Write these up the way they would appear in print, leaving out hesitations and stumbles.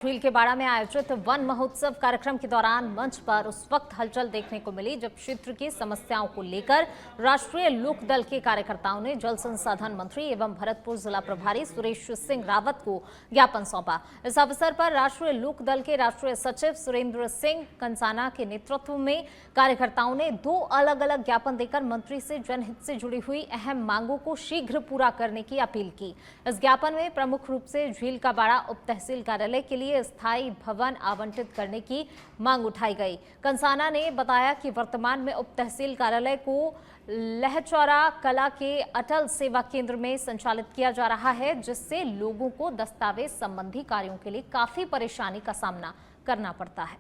झील के बाड़ा में आयोजित वन महोत्सव कार्यक्रम के दौरान मंच पर उस वक्त हलचल देखने को मिली जब क्षेत्र की समस्याओं को लेकर राष्ट्रीय लोक दल के कार्यकर्ताओं ने जल संसाधन मंत्री एवं भरतपुर जिला प्रभारी सुरेश सिंह रावत को ज्ञापन सौंपा। इस अवसर पर राष्ट्रीय लोक दल के राष्ट्रीय सचिव सुरेंद्र सिंह कंसाना के नेतृत्व में कार्यकर्ताओं ने 2 अलग-अलग ज्ञापन देकर मंत्री से जनहित से जुड़ी हुई अहम मांगों को शीघ्र पूरा करने की अपील की। इस ज्ञापन में प्रमुख रूप से झील का बाड़ा उप तहसील कार्यालय के लिए स्थायी भवन आवंटित करने की मांग उठाई गई। कंसाना ने बताया कि वर्तमान में उप तहसील कार्यालय को लहचौरा कला के अटल सेवा केंद्र में संचालित किया जा रहा है, जिससे लोगों को दस्तावेज संबंधी कार्यों के लिए काफी परेशानी का सामना करना पड़ता है।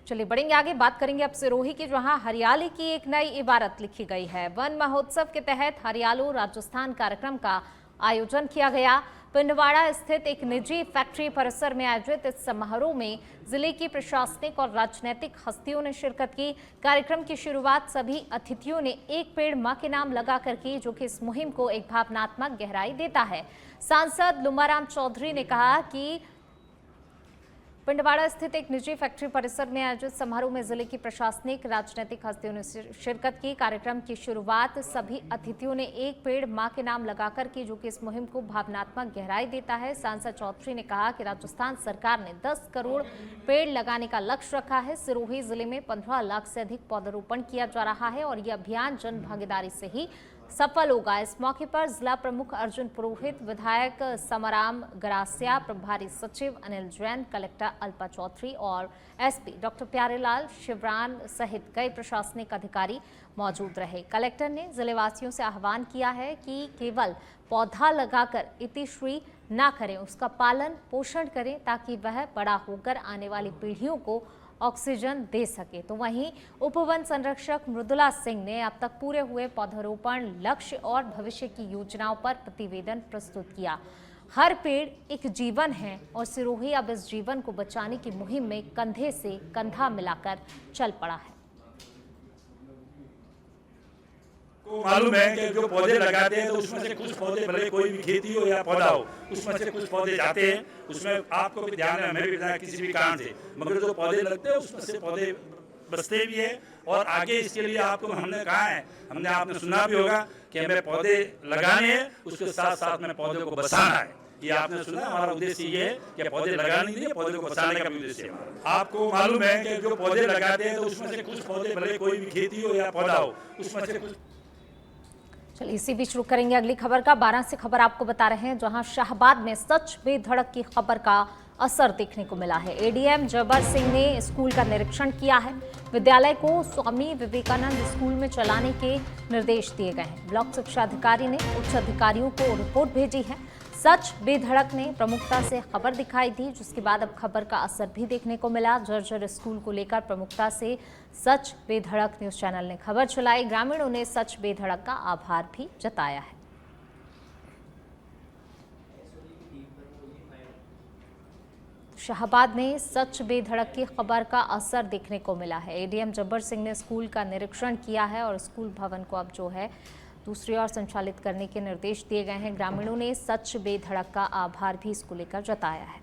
चलिए बढ़ेंगे आगे, बात करेंगे अब सिरोही की, जहां हरियाली की एक नई इबारत लिखी गई है। वन महोत्सव के तहत हरियालो राजस्थान कार्यक्रम का आयोजन किया गया। पिंडवाड़ा स्थित एक निजी फैक्ट्री परिसर में आयोजित इस समारोह में जिले की प्रशासनिक और राजनीतिक हस्तियों ने शिरकत की। कार्यक्रम की शुरुआत सभी अतिथियों ने एक पेड़ मां के नाम लगाकर की, जो कि इस मुहिम को एक भावनात्मक गहराई देता है। सांसद लुम्बाराम चौधरी ने कहा कि पिंडवाड़ा स्थित एक निजी फैक्ट्री परिसर में आयोजित समारोह में जिले की प्रशासनिक राजनीतिक हस्तियों ने शिरकत की। कार्यक्रम की शुरुआत सभी अतिथियों ने एक पेड़ मां के नाम लगाकर की, जो कि इस मुहिम को भावनात्मक गहराई देता है। सांसद चौधरी ने कहा कि राजस्थान सरकार ने 10 करोड़ पेड़ लगाने का लक्ष्य रखा है। सिरोही जिले में 15 लाख से अधिक पौधरोपण किया जा रहा है और यह अभियान जन भागीदारी से ही सफल होगा। इस मौके पर जिला प्रमुख अर्जुन पुरोहित, विधायक समराम गरासिया, प्रभारी सचिव अनिल जैन, कलेक्टर अल्पा चौधरी और एसपी डॉक्टर प्यारेलाल शिवरान सहित कई प्रशासनिक अधिकारी मौजूद रहे। कलेक्टर ने जिलेवासियों से आह्वान किया है कि केवल पौधा लगाकर इतिश्री ना करें, उसका पालन पोषण करें ताकि वह बड़ा होकर आने वाली पीढ़ियों को ऑक्सीजन दे सके। तो वहीं उपवन संरक्षक मृदुला सिंह ने अब तक पूरे हुए पौधरोपण लक्ष्य और भविष्य की योजनाओं पर प्रतिवेदन प्रस्तुत किया। हर पेड़ एक जीवन है और सिरोही अब इस जीवन को बचाने की मुहिम में कंधे से कंधा मिलाकर चल पड़ा है। को मालूम है कि जो पौधे लगाते हैं तो उसमें से कुछ पौधे, भले कोई भी खेती हो या पौधा हो, उसमें से कुछ पौधे जाते हैं। उसमें आपको भी ध्यान है, हमें भी ध्यान है, किसी भी कारण से, मगर जो पौधे लगते हैं उसमें से पौधे बचते भी है। और आगे इसके लिए आपको हमने कहा है, हमने आपने सुना भी होगा कि हमें पौधे लगाने हैं, उसके साथ साथ में पौधे को बचाना है। ये आपने सुना, हमारा उद्देश्य ये है कि पौधे लगाने नहीं है, पौधे को बचाने का भी उद्देश्य है। आपको मालूम है कि जो पौधे लगाते हैं तो उसमें से कुछ पौधे, भले कोई भी खेती हो या पौधा हो, उसमें से कुछ। चलिए इसी बीच रुक करेंगे अगली खबर का। 12 से खबर आपको बता रहे हैं, जहां शाहबाद में सच बेधड़क की खबर का असर देखने को मिला है। एडीएम जब्बर सिंह ने स्कूल का निरीक्षण किया है। विद्यालय को स्वामी विवेकानंद स्कूल में चलाने के निर्देश दिए गए हैं। ब्लॉक शिक्षा अधिकारी ने उच्च अधिकारियों को रिपोर्ट भेजी है। सच बेधड़क ने प्रमुखता से खबर दिखाई दी, जिसके बाद अब खबर का असर भी देखने को मिला। जर्जर स्कूल को लेकर प्रमुखता से सच बेधड़क न्यूज चैनल ने खबर चलाई। ग्रामीणों ने सच बेधड़क का आभार भी जताया है। शाहबाद में सच बेधड़क की खबर का असर देखने को मिला है। एडीएम जब्बर सिंह ने स्कूल का निरीक्षण किया है और स्कूल भवन को अब जो है दूसरी ओर संचालित करने के निर्देश दिए गए हैं। ग्रामीणों ने सच बेधड़क का आभार भी इसको लेकर जताया है।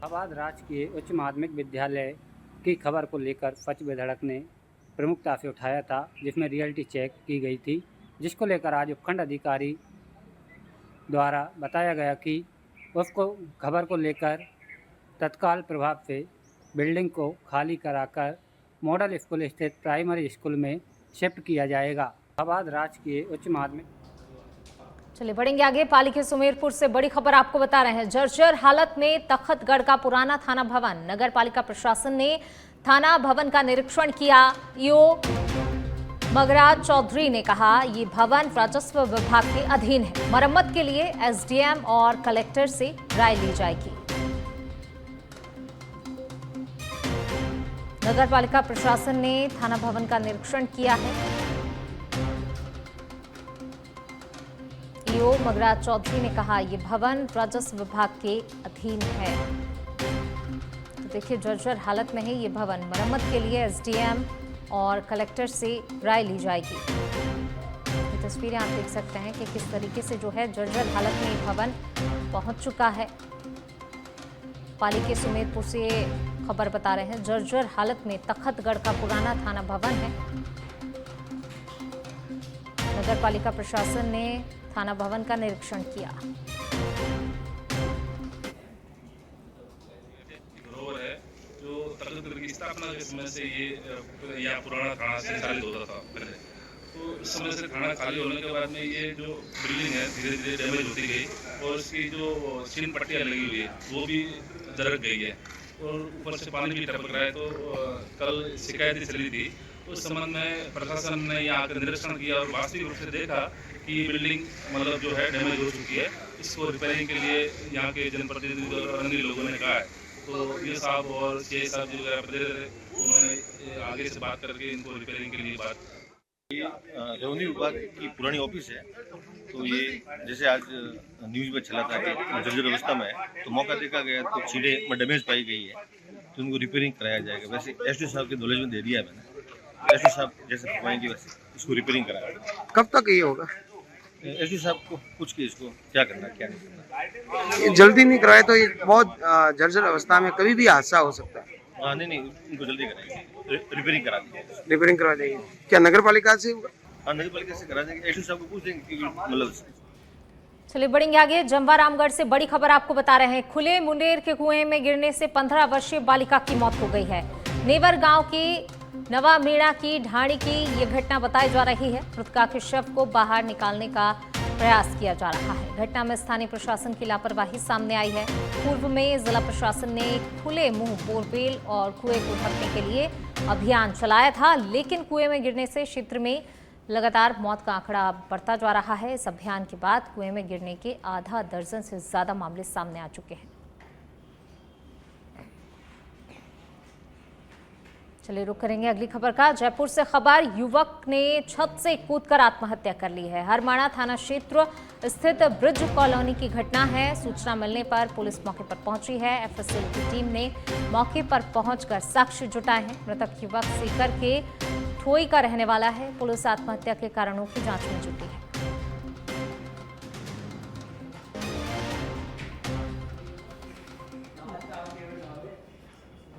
शाहबाद राजकीय उच्च माध्यमिक विद्यालय की खबर को लेकर सच बेधड़क ने प्रमुखता से उठाया था, जिसमें रियलिटी चेक की गई थी, जिसको लेकर आज उपखंड अधिकारी द्वारा बताया गया कि उसको खबर को लेकर तत्काल प्रभाव से बिल्डिंग को खाली कराकर मॉडल स्कूल स्थित प्राइमरी स्कूल में शिफ्ट किया जाएगा। शाहबाद राजकीय उच्च माध्यमिक। चलिए बढ़ेंगे आगे। पाली के सुमेरपुर से बड़ी खबर आपको बता रहे हैं। जर्जर हालत में तखतगढ़ का पुराना थाना भवन। नगर पालिका प्रशासन ने थाना भवन का निरीक्षण किया। ईओ मगराज चौधरी ने कहा ये भवन राजस्व विभाग के अधीन है। मरम्मत के लिए एसडीएम और कलेक्टर से राय ली जाएगी। नगर पालिका प्रशासन ने थाना भवन का निरीक्षण किया है। ईओ मगराज चौधरी ने कहा ये भवन राजस्व विभाग के अधीन है। तो देखिए जर्जर हालत में है ये भवन। मरम्मत के लिए एसडीएम और कलेक्टर से राय ली जाएगी। तस्वीरें आप देख सकते हैं कि किस तरीके से जो है जर्जर हालत में ये भवन पहुंच चुका है। पाली के सुमेरपुर से खबर बता रहे हैं, जर्जर हालत में तखतगढ़ का पुराना थाना भवन है। नगर पालिका प्रशासन ने थाना भवन का निरीक्षण किया। धरोहर है जो तखतगढ़ की स्थापना के समय से ये यहाँ पुराना थाना संचालित होता था पहले। तो इस समय से थाना खाली होने के बाद में ये जो बिल्डिंग है धीरे धीरे डैमेज होती गई और इसकी जो छीन पट्टियाँ लगी हुई है वो भी दरक गई है और ऊपर से पानी भी टपक रहा है। तो कल शिकायतें चली थी, उस संबंध में प्रशासन ने यहाँ आकर निरीक्षण किया और वास्तविक रूप से देखा कि ये बिल्डिंग मतलब जो है डैमेज हो चुकी है। इसको रिपेयरिंग के लिए यहाँ के जनप्रतिनिधि और अन्य लोगों ने कहा है। तो ये साहब और सीए साहब जो उन्होंने आगे से बात करके इनको रिपेयरिंग के लिए बात। रेवेन्यू विभाग की पुरानी ऑफिस है, तो ये जैसे आज न्यूज़ में चला था कि जर्जर अवस्था में है, तो मौका देखा गया तो चीज़ें में डैमेज पाई गई है तो उनको रिपेयरिंग कराया जाएगा। वैसे एसडी साहब के नॉलेज में दे दिया है मैंने, एसडी साहब जैसे फरमाएंगे वैसे इसको रिपेयरिंग कराया। कब तक ये होगा? एसडी साहब को पूछ के इसको क्या करना क्या नहीं करना। ये जल्दी नहीं कराए तो ये बहुत जर्जर अवस्था में कभी भी हादसा हो सकता है। हाँ नहीं उनको जल्दी कराएंगे, रिपेयरिंग करा देंगे। रिपेयरिंग करवा देंगे। क्या नगर पालिका से होगा? हाँ नगर पालिका से करा देंगे, एसडी साहब को पूछ देंगे कि मतलब। चलिए बढ़ेंगे आगे। जमवा रामगढ़ से बड़ी खबर आपको बता रहे हैं, खुले मुंडेर के कुएं में गिरने से 15 वर्षीय बालिका की मौत हो गई है। नेवर गांव की नवा मेड़ा की ढाणी की ये घटना बताई जा रही है। मृतका के शव को बाहर निकालने का प्रयास किया जा रहा है। घटना में स्थानीय प्रशासन की लापरवाही सामने आई है। पूर्व में जिला प्रशासन ने खुले मुंह बोरवेल और कुएं को ढकने के लिए अभियान चलाया था, लेकिन कुएं में गिरने से क्षेत्र में लगातार मौत का आंकड़ा बढ़ता जा रहा है। इस अभियान के बाद कुएं में गिरने के आधा दर्जन से ज्यादा मामले सामने आ चुके हैं। चलिए रुक करेंगे अगली खबर का। जयपुर से खबर, युवक ने छत से कूदकर आत्महत्या कर ली है। हरमाणा थाना क्षेत्र स्थित ब्रिज कॉलोनी की घटना है। सूचना मिलने पर पुलिस मौके पर पहुंची है। एफएसएल की टीम ने मौके पर पहुंचकर साक्ष्य जुटाए हैं। मृतक युवक सीकर के ठोई का रहने वाला है। पुलिस आत्महत्या के कारणों की जांच में जुटी है।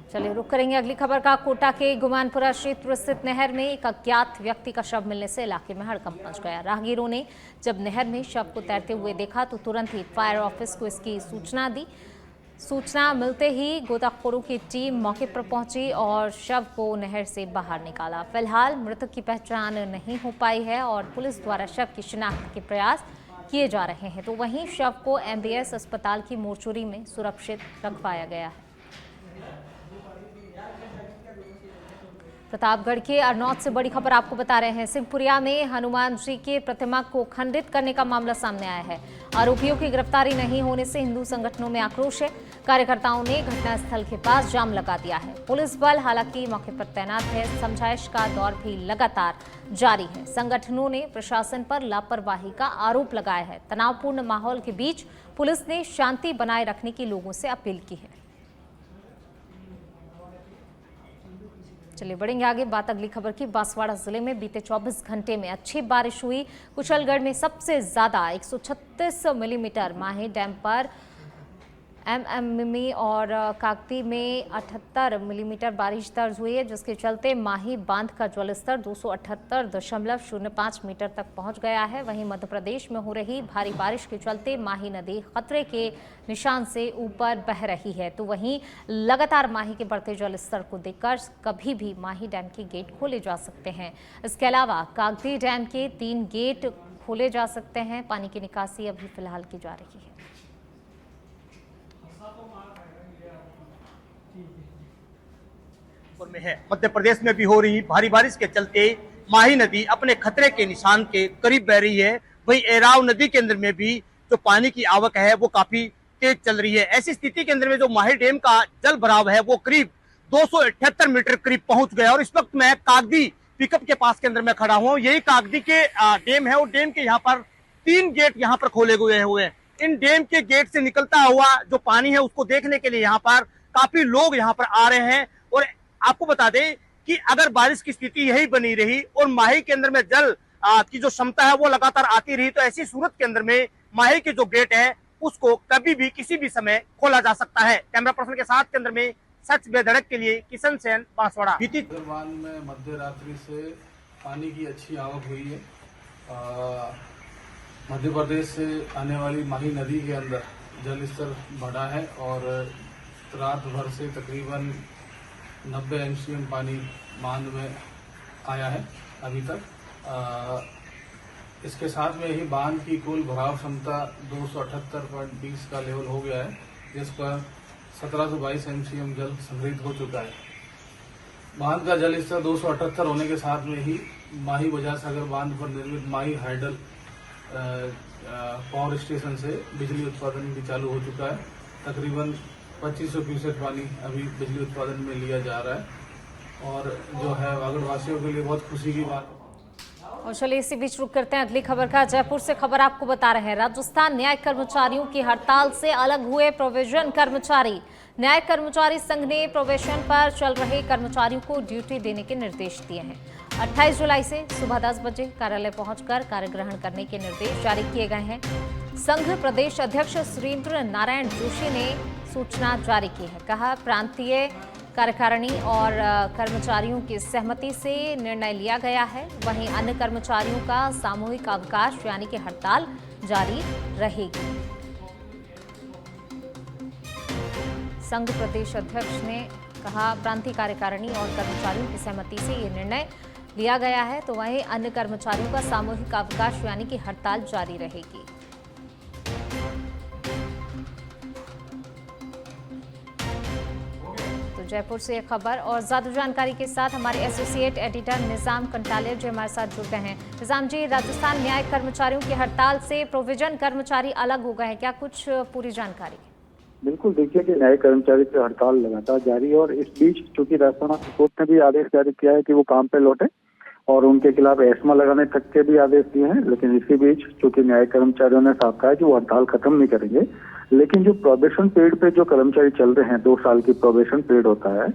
चलिए रुक करेंगे अगली खबर का। कोटा के गुमानपुरा क्षेत्र स्थित नहर में एक अज्ञात व्यक्ति का शव मिलने से इलाके में हड़कंप मच गया। राहगीरों ने जब नहर में शव को तैरते हुए देखा तो तुरंत ही फायर ऑफिस को इसकी सूचना दी। सूचना मिलते ही गोताखोरों की टीम मौके पर पहुंची और शव को नहर से बाहर निकाला। फिलहाल मृतक की पहचान नहीं हो पाई है और पुलिस द्वारा शव की शिनाख्त के प्रयास किए जा रहे हैं। तो वहीं शव को एमबीएस अस्पताल की मोर्चरी में सुरक्षित रखवाया गया है। प्रतापगढ़ के अरनौत से बड़ी खबर आपको बता रहे हैं। सिंहपुरिया में हनुमान जी के प्रतिमा को खंडित करने का मामला सामने आया है। आरोपियों की गिरफ्तारी नहीं होने से हिंदू संगठनों में आक्रोश है। कार्यकर्ताओं ने घटनास्थल के पास जाम लगा दिया है। पुलिस बल हालांकि मौके पर तैनात है। समझाइश का दौर भी लगातार जारी है। संगठनों ने प्रशासन पर लापरवाही का आरोप लगाया है। तनावपूर्ण माहौल के बीच पुलिस ने शांति बनाए रखने की लोगों से अपील की है। चलिए बढ़ेंगे आगे। बात अगली खबर की। बांसवाड़ा जिले में बीते 24 घंटे में अच्छी बारिश हुई। कुशलगढ़ में सबसे ज्यादा 136 मिलीमीटर, माही डैम पर एमएममी और काकती में 78 मिलीमीटर बारिश दर्ज हुई है, जिसके चलते माही बांध का जलस्तर 278.05 मीटर तक पहुंच गया है। वहीं मध्य प्रदेश में हो रही भारी बारिश के चलते माही नदी खतरे के निशान से ऊपर बह रही है। तो वहीं लगातार माही के बढ़ते जलस्तर को देखकर कभी भी माही डैम के गेट खोले जा सकते हैं। इसके अलावा काकती डैम के 3 गेट खोले जा सकते हैं। पानी की निकासी अभी फिलहाल की जा रही है। में है। मध्य प्रदेश में भी हो रही भारी बारिश के चलते माही नदी अपने खतरे के निशान के करीब बह रही है। वहीं एराव नदी के अंदर में भी जो पानी की आवक है वो काफी तेज चल रही है। ऐसी स्थिति के अंदर में जो माही डैम का जल भराव है वो करीब 278 मीटर करीब पहुंच गया। और इस वक्त मैं कागदी पिकअप के पास के अंदर में खड़ा हूँ। यही कागदी के डैम है और डैम के यहाँ पर 3 गेट यहाँ पर खोले हुए हैं। इन डैम के गेट से निकलता हुआ जो पानी है उसको देखने के लिए यहाँ पर काफी लोग यहाँ पर आ रहे हैं। और आपको बता दें कि अगर बारिश की स्थिति यही बनी रही और माही के अंदर में जल की जो क्षमता है वो लगातार आती रही, तो ऐसी सूरत के अंदर में माही के जो गेट है उसको कभी भी किसी भी समय खोला जा सकता है। कैमरा पर्सन के साथ के अंदर में सच बेधड़क के लिए किशन सेन, बांसवाड़ा। बांध में मध्य रात्रि से पानी की अच्छी आवक हुई है। मध्य प्रदेश से आने वाली माही नदी के अंदर जल स्तर बढ़ा है और रात भर से तकरीबन 90 MCM पानी बांध में आया है अभी तक। इसके साथ में ही बांध की कुल भराव क्षमता 278.20 का लेवल हो गया है, जिस पर 1722 MCM जल संग्रहित हो चुका है। बांध का जल स्तर 278 होने के साथ में ही माही बजाज सागर बांध पर निर्मित माही हाइडल पावर स्टेशन से बिजली उत्पादन भी चालू हो चुका है। तकरीबन 2500 क्यूसेक पानी अभी बिजली उत्पादन में लिया जा रहा है और जो है वागड़वासियों के लिए बहुत खुशी की बात। और चलिए इसी बीच रुक करते हैं अगली खबर का। जयपुर से खबर आपको बता रहे हैं, राजस्थान न्यायिक कर्मचारियों की हड़ताल से अलग हुए प्रोविजन कर्मचारी। न्यायिक कर्मचारी संघ ने प्रोबेशन पर चल रहे कर्मचारियों को ड्यूटी देने के निर्देश दिए हैं। 28 जुलाई से सुबह 10 बजे कार्यालय पहुंचकर कार्य ग्रहण करने के निर्देश जारी किए गए हैं। संघ प्रदेश अध्यक्ष सुरेंद्र नारायण जोशी ने सूचना जारी की है। कहा, प्रांतीय कार्यकारिणी और कर्मचारियों की सहमति से निर्णय लिया गया है। वहीं अन्य कर्मचारियों का सामूहिक अवकाश यानी कि हड़ताल जारी रहेगी। संघ प्रदेश अध्यक्ष ने कहा, प्रांतीय कार्यकारिणी और कर्मचारियों की सहमति से ये निर्णय लिया गया है, तो वहीं अन्य कर्मचारियों का सामूहिक अवकाश यानी कि हड़ताल जारी रहेगी। जयपुर से एक खबर और ज्यादा जानकारी के साथ हमारे एसोसिएट एडिटर निजाम कंटालिया जी हमारे साथ जुड़ गए हैं। निजाम जी, राजस्थान न्यायिक कर्मचारियों की हड़ताल से प्रोविजन कर्मचारी अलग हो गए हैं, क्या कुछ पूरी जानकारी? बिल्कुल, देखिए कि न्यायिक कर्मचारी की हड़ताल लगातार जारी है और इस बीच चूंकि राजस्थान हाईकोर्ट ने भी आदेश जारी किया है कि वो काम पे लौटे और उनके खिलाफ एस्मा लगाने तक के भी आदेश दिए हैं, लेकिन इसी बीच चूंकि न्यायिक कर्मचारियों ने साफ कहा है कि वो हड़ताल खत्म नहीं करेंगे। लेकिन जो प्रोबेशन पीरियड पे जो कर्मचारी चल रहे हैं, 2 साल की प्रोबेशन पीरियड होता है,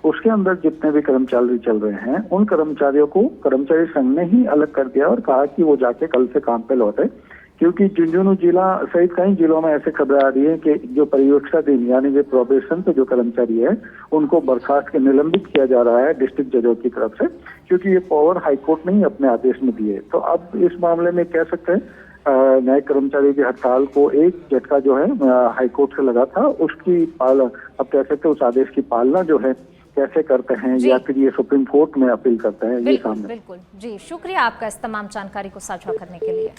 उसके अंदर जितने भी कर्मचारी चल रहे हैं उन कर्मचारियों को कर्मचारी संघ ने ही अलग कर दिया और कहा कि वो जाके कल से काम पे लौटे, क्योंकि झुंझुनू जिला सहित कई जिलों में ऐसे खबरें आ रही है कि जो परीक्षा दिन यानी जो प्रोबेशन पे जो कर्मचारी है उनको बर्खास्त के निलंबित किया जा रहा है डिस्ट्रिक्ट जजों की तरफ से, क्योंकि ये पावर हाईकोर्ट ने ही अपने आदेश में दिए। तो अब इस मामले में कह सकते हैं न्यायिक कर्मचारी की हड़ताल को एक झटका जो है हाईकोर्ट से लगा था, उसकी पालना अब कह सकते हैं, उस आदेश की पालना जो है कैसे करते हैं या फिर ये सुप्रीम कोर्ट में अपील करते हैं, ये सामने। बिल्कुल जी, शुक्रिया आपका इस तमाम जानकारी को साझा करने के लिए।